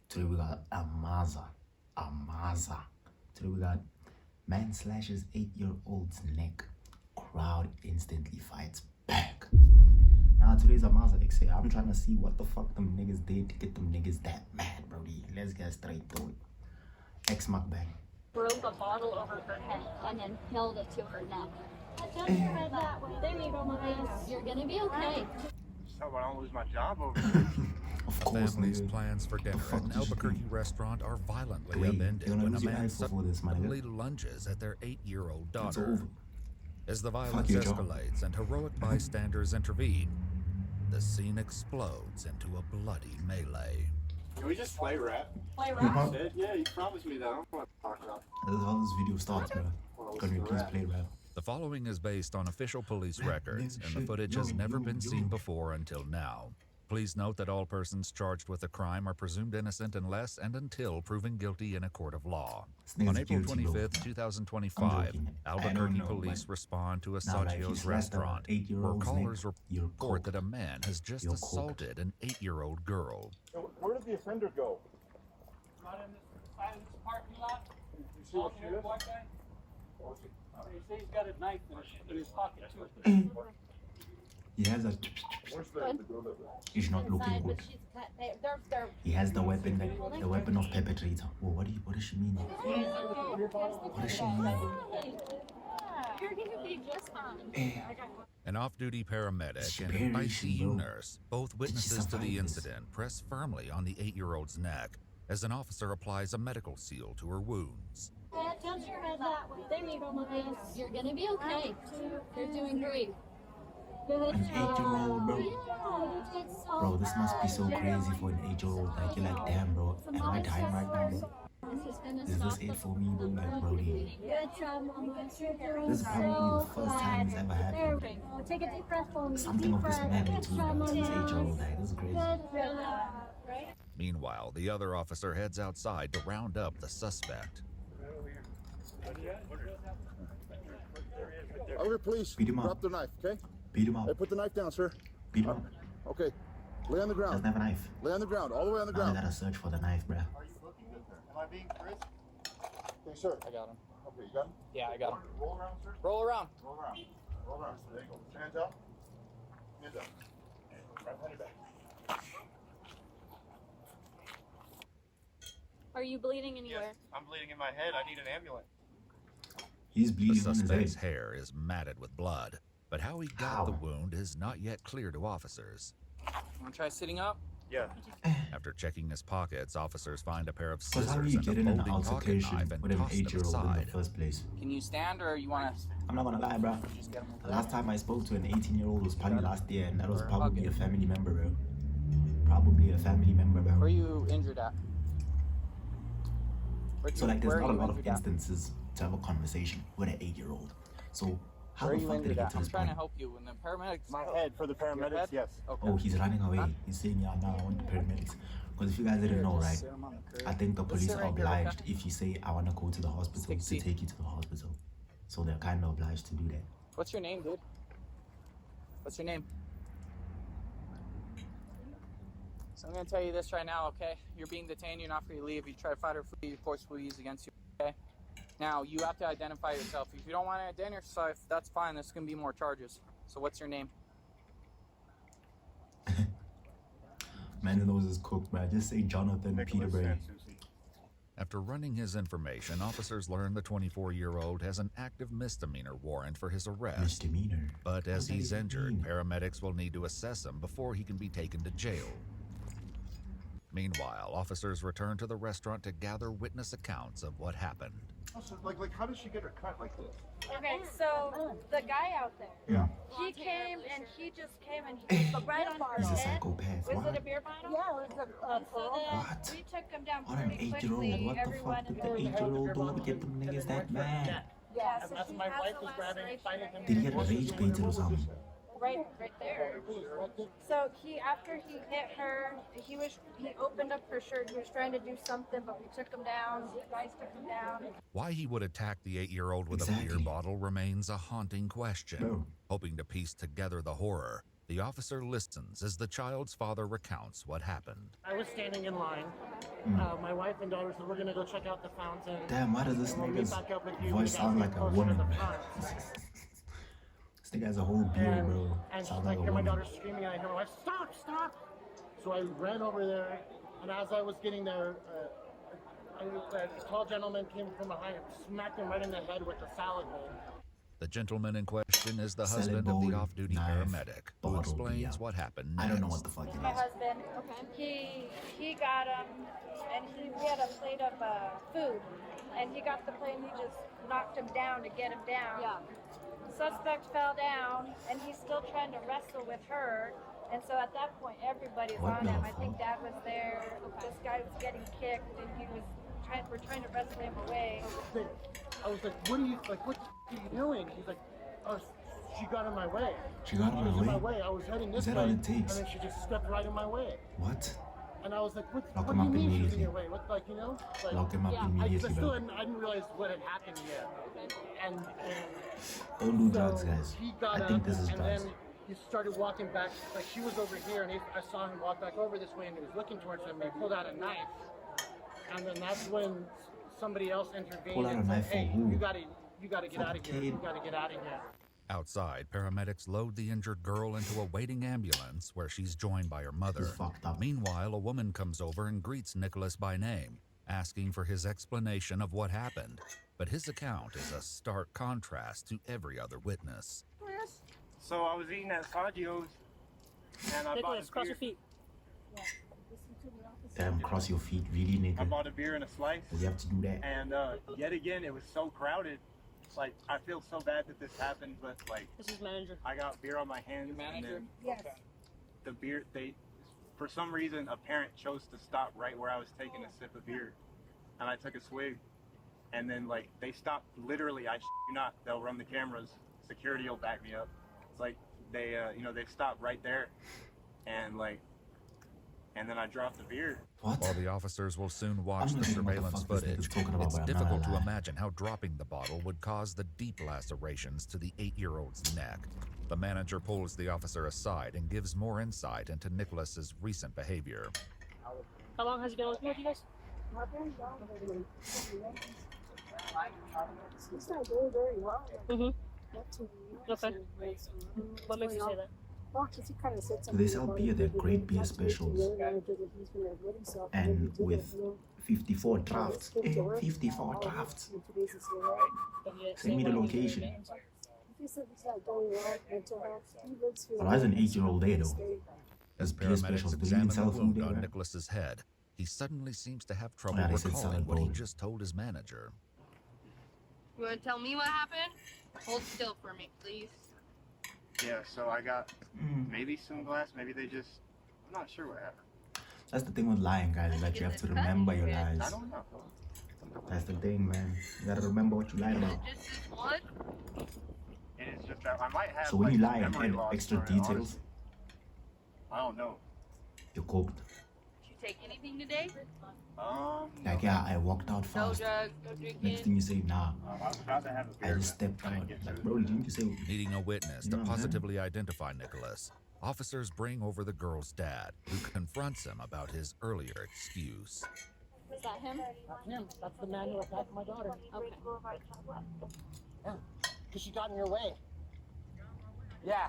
Today we got Amaza. Today we got man slashes 8-year-old's neck. Crowd instantly fights back. Now today's Amaza XA. I'm trying to see what the fuck them niggas did to get them niggas that mad, brody. Let's get straight to it. X mukbang. Broke a bottle over her head and then held it to her neck. Adjust your head that way. There you go, Maurice. You're gonna be okay. So I don't lose my job over here. Of The course, family's nigga. plans for dinner fuck at an did you Albuquerque think? restaurant are violently Wait, upended you're gonna when a lose your man life before this, my nigga. suddenly lunges at their 8-year-old It's daughter. over. As the Fuck violence your job. escalates and heroic bystanders intervene, the scene explodes into a bloody melee. Can we just play rap? Play Uh-huh. Yeah, you promised me that. I don't want to talk about This is how this video starts, bro. Can you please play rap? The following is based on official police records, and the footage has never been seen before until now. Please note that all persons charged with the crime are presumed innocent unless and until proven guilty in a court of law. This nigga's On April guilty, bro. 25th, 2025, joking. I don't Albuquerque know, police but- respond to a Now, like, if you Sagio's slapped a restaurant where 8-year-old's callers neck, you're report that cooked. a man has just You're cooked. assaulted an 8-year-old girl. Where did the offender go? Not in this side of this parking lot. You see what she is? White guy. He says he's got a knife in his pocket too. He has a. Where's the girl that He's not looking Inside, good. but she's cut. They're He has the weapon, the weapon of perpetrator. Whoa, what does she mean? What does she mean? You're gonna be just fine. An off-duty paramedic She and an buried she, ICU bro. nurse, both witnesses to survive the this? incident, press firmly on the 8-year-old's neck as an officer applies a medical seal to her wounds. Adjust your head that way. There you go, Maurice. You're gonna be okay. You're doing great. Good An 8-year-old, bro. Yeah, you did so Bro, this must be so good. crazy for an 8-year-old. Like, you're like, damn, bro. Am I dying right now, bro? This is gonna Is stop this the it for me, bro? Like, brody. Good job, Mama. You're doing This is probably the first time this ever happened. There we go. Take a deep breath for me. Something of this magnitude, bro. To this 8-year-old. Like, this is crazy. Good job. Right? Meanwhile, the other officer heads outside to round up the suspect. Over, please. Beat him up. Drop the knife, okay? Beat him Hey, up. put the knife down, sir. Beat him up. Okay. Lay on the Doesn't ground. have a knife. Lay on the ground. All the way on the Now I ground. gotta search for the knife, bruh. Am I being Chris? Okay, sir. I got him. Okay, you got him? Yeah, I got him. Roll around, sir. Roll around. Roll around. Roll around. There you go. Hands up. Hands up. Right behind your back. Are you bleeding anywhere? I'm bleeding in my head. I need an ambulance. He's The bleeding on his suspect's head. hair is matted with blood, but how he got the How? wound is not yet clear to officers. Wanna try sitting up? Yeah. After checking his pockets, officers find a pair of Because how do scissors you and a get in an folding pocket altercation knife and with an toss them 8-year-old in aside. the first place? Can you stand or you wanna I'm not gonna lie, bruh. just get him? The last time I spoke to an 18-year-old was probably last year, and that was Or probably bucket. a family member, bro. Probably a family member, Where are bro. you injured at? So like, there's Where are not a you lot of injured at? instances to have a conversation with an 8-year-old. So how Where are the you fuck did injured it get at? to I'm this trying to point? help you. When the paramedics. My head for the Your paramedics, head? yes. Okay. Oh, he's running away. Huh? He's saying, yeah, now I want the paramedics. Because if you guys didn't Here, know, just right? sit him on the curb. I think the Let's police sit are right here, okay? obliged if you say I want to go to the hospital Take a to seat. take you to the hospital. So they're kind of obliged to do that. What's your name, dude? What's your name? So I'm gonna tell you this right now, okay? You're being detained. You're not free to leave. You try to fight or flee, force will be used against you. Okay? Now you have to identify yourself. If you don't want to identify yourself, that's fine. There's gonna be more charges. So what's your name? Man knows is cooked, man. Just say Jonathan Peterbray. After running his information, officers learn the 24-year-old has an active misdemeanor warrant for his arrest. Misdemeanor. But as What does he's that injured, mean? paramedics will need to assess him before he can be taken to jail. Meanwhile, officers return to the restaurant to gather witness accounts of what happened. Like, how does she get her cut like this? Okay, so the guy out there, Yeah. he came and he just came and he was right on He's her a head. psychopath. Was What? it a beer bottle? Yeah, it's a So then What? we took him down What an pretty 8-year-old? quickly. What the Everyone fuck did in the the 8-year-old do to get them niggas that mad? Yeah, so That's she my has wife the was grabbing and laceration fighting him. Did he get rage baited or something? right there. So after he hit her, he opened up her shirt. He was trying to do something, but we took him down. The guys took him down. Why he would attack the 8-year-old with a beer Exactly. bottle remains a haunting question. Bro. Hoping to piece together the horror, The officer listens as the child's father recounts what happened. I was standing in line. My wife and daughter said, we're going to go check out the fountain. Damn, why does this And we'll meet nigga's back up with you voice when sound you like guys a get closer to woman, the man? front." This nigga has a whole beard, bro. And Sounds I like a hear my woman. daughter screaming, and I hear my wife, stop, stop. So I ran over there, and as I was getting there, a tall gentleman came from behind and smacked him right in the head with a salad bowl. The gentleman in question is the Salad husband of the bowl, off-duty knife, paramedic, who bottle, explains yeah. what happened next. I don't know what the fuck it My is. husband, he got him, and we had a plate of food, and he got the plate and he just knocked him down to get him down. Yeah. Suspect fell down, and he's still trying to wrestle with her. And so at that point, everybody's What on the him. I think fuck? Dad was there. This guy was getting kicked, and we're trying to wrestle him away. I was like, what are you doing? He's like, oh, she got in my way. She got in She was my in my way? way. I was heading this Is that way, all it takes? and then she just stepped right in my way. What? And I was like, what Lock do him you up mean she's in immediately. your way? What, like, you know? Like, Lock him up Yeah. I immediately, still bro. I didn't realize what had happened yet. And Don't do so drugs, guys. he got I think up, this is and drugs. then he started walking back. Like, she was over here, and I saw him walk back over this way, and he was looking towards him. He pulled out a knife, and then that's when somebody else intervened Pull out and a said, knife for "Hey, who? you gotta get For out the of here. kid? You gotta get out of here." Outside, paramedics load the injured girl into a waiting ambulance where she's joined by her mother. This is fucked up. Meanwhile, a woman comes over and greets Nicholas by name, asking for his explanation of what happened. But his account is a stark contrast to every other witness. So I was eating at Saggio's and I bought Nicholas, a cross your beer. feet. Damn, cross your feet, really, I nigga. bought a beer and a slice, Does he have to do that? and yet again it was so crowded. Like, I feel so bad that this happened, but like This is manager. I got beer on my hands, and Manager? then Yes. the beer for some reason a parent chose to stop right where I was taking a sip of beer, and I took a swig, and then like they stopped literally. I shit you not, they'll run the cameras. Security will back me up. It's like they they stopped right there, and then I dropped the beer. What? While the officers will soon watch I'm the not even what the surveillance fuck this footage, nigga's talking about, it's but I'm not difficult gonna to lie. imagine how dropping the bottle would cause the deep lacerations to the 8-year-old's neck. The manager pulls the officer aside and gives more insight into Nicholas's recent behavior. How long has he been with you guys? He's not doing very well. Okay. What makes you say that? Well, because he kind of said So something. they sell about beer, it, they're but great beer he talked to me specials. to the other manager that he's gonna admit himself, And then he did with it, you know. 54 drafts. Let's get to work. 54 I'll drafts. in 2 days and see what- Send me the location. He said he's not doing well, mental health. He lives here. Well, as an 8-year-old there, though. Stay. There's As beer paramedics specials. Do you examine even the sell food wound there, on right? Nicholas's head, he suddenly seems to have trouble they said recalling salad what he bowl. just told his manager. You want to tell me what happened? Hold still for me, please. Yeah, so I got Mm. maybe some glass, maybe they just, I'm not sure what happened. That's the thing with lying, guys, is that you have to remember your I lies. don't know. That's the thing, man. You gotta remember what you lied about. Just this one? And it's just that I might have So when you lie and memory add loss extra from it, details, honestly. I don't know. you're cooked. Did you take anything today? Like, yeah, I walked out No fast. drugs, no Next drinking. thing you say, nah, I was about to have a I beer. just stepped but I out. didn't get Like, to bro, it. didn't you say? Needing a witness You to know what I'm saying? positively identify Nicholas, officers bring over the girl's dad, who confronts him about his earlier excuse. Is that him? That's him. That's the man who attacked my daughter. Okay. Yeah. Because she got in your way. Yeah.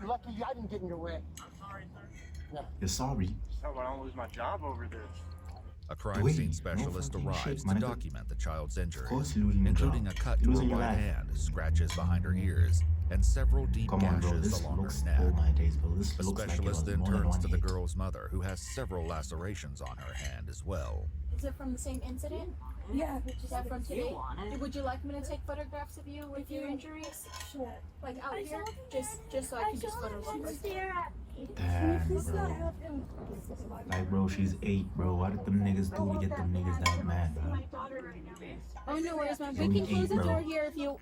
You're lucky I didn't get in your way. You're sorry. Just hope I don't lose my job over this. A crime Wait, scene no specialist fucking arrives shit, to man. document the child's Of injuries, course, you're losing your including job. a cut to her Losing your right life. hand, scratches behind her ears, and several deep Come on, bro. gashes This along looks, her neck. oh my days, bro. This The looks like it specialist was then more than turns one to the hit. girl's mother, who has several lacerations on her hand as well. Is it from the same incident? Yeah. Is that from today? Would you like me to take photographs of you with your injuries? Sure. Like out here? Just so I can just photo look with you. Damn, bro. Like, bro, she's 8, bro. What did them niggas do to get them niggas that mad, bro? Oh, no worries, man. We Only can close 8, the bro. door here if you...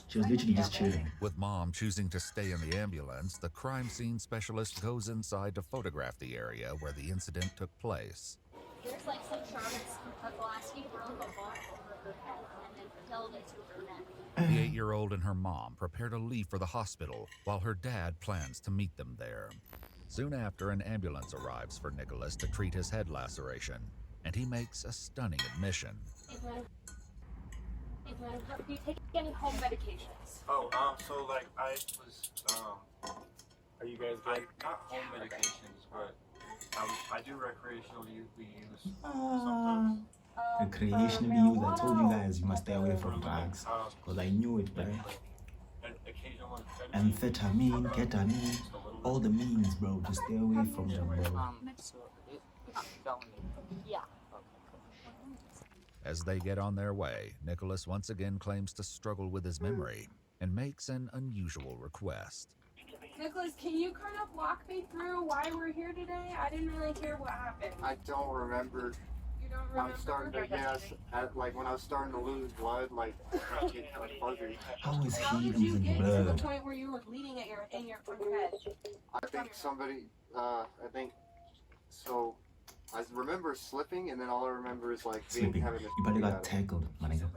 She was literally just chilling. With mom choosing to stay in the ambulance, the crime scene specialist goes inside to photograph the area where the incident took place. There's like some shards of glass he broke a bar over her head, and then held it to her neck. The 8-year-old and her mom prepare to leave for the hospital while her dad plans to meet them there. Soon after, an ambulance arrives for Nicholas to treat his head laceration, and he makes a stunning admission. Do you take any home medications? Oh, so like I was, Are you guys I good? got home medications, but I do recreational use sometimes. Recreational use. I told you guys you must stay away from drugs. Because I knew it, bro. Occasional Amphetamine, ketamine, all the means, bro. Just stay away from them, bro. Yeah. As they get on their way, Nicholas once again claims to struggle with his memory and makes an unusual request. Nicholas, can you kind of walk me through why we're here today? I didn't really hear what happened. I don't remember. You don't remember? I'm starting to guess. Like when I was starting to lose blood, like I get kind of fuzzy. How is How he did you losing get to the blood? point where you were bleeding at your head? I think somebody. I think so. I remember slipping, and then all I remember is like Sleeping. having this. You probably got tackled, my nigga.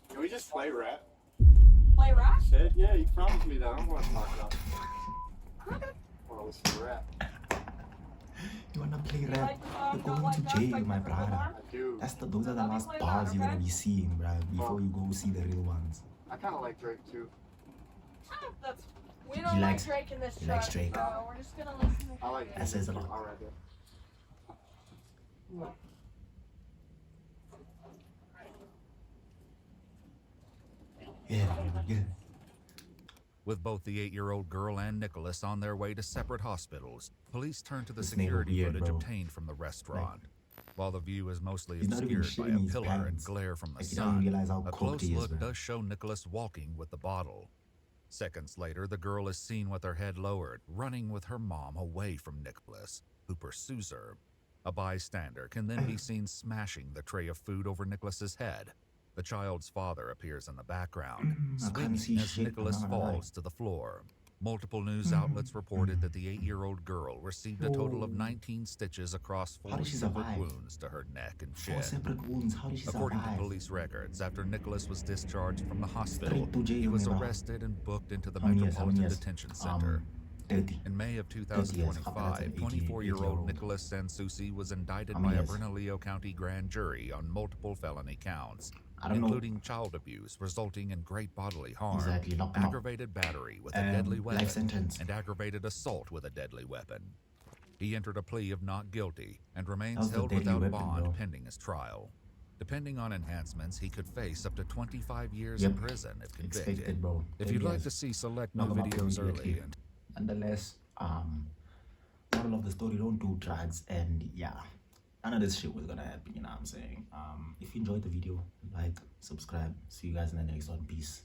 Can we just play rap? Play rap? Said, yeah, you promised me that. I don't want to talk about it. I want to listen to rap. You wanna play rap? You're going to jail, my brother. I do. Those are the last bars you're gonna be seeing, bruh, before you go see the real ones. I kind of like Drake too. We don't like Drake in this He likes truck, Drake. so we're just gonna listen to I like. That says a lot. All right, then. Yeah, yeah. With both the 8-year-old girl and Nicholas on their way to separate hospitals, police turn to the This nigga security weird, footage bro. obtained from the restaurant. While the view is mostly He's not even obscured by shitting a his pillar and pants. glare from the Like, he doesn't sun, realize how a cooked close he is, look bro. does show Nicholas walking with the bottle. Seconds later, the girl is seen with her head lowered, running with her mom away from Nicholas, who pursues her. A bystander can then be seen smashing the tray of food over Nicholas's head. The child's father appears in the background, I can't swinging see as shit, Nicholas I'm not gonna lie. falls to the floor. Multiple news outlets reported that the 8-year-old girl received a total of 19 stitches across How 4 did she separate survive? wounds to her neck and 4 chin. separate wounds. How did she According survive? to police records, after Nicholas was discharged from the hospital, Straight to jail, he was nigga. arrested and booked into the How many years? Metropolitan How many years? Detention Center. 30. In May of 30 years. After that's 2025, an 24-year-old 18-year-old. Nicholas Sansusi was indicted How by many a years? Bernalillo County grand jury on multiple felony counts, I don't know. including child abuse resulting in great bodily harm, Exactly, lock him up. aggravated battery with a deadly Life weapon, sentence. and aggravated assault with a deadly weapon. He entered a plea of not guilty and That remains was the held deadly without weapon, bond bro. pending his trial. Depending on enhancements, he could face up to 25 years Yep. in prison if convicted. Expected, bro. If 10 you'd like years. to see select new Knock 'em up videos immediately. early and Nonetheless, moral of the story, don't do drugs, and yeah, none of this shit was gonna happen, you know what I'm saying? If you enjoyed the video, like, subscribe. See you guys in the next one. Peace.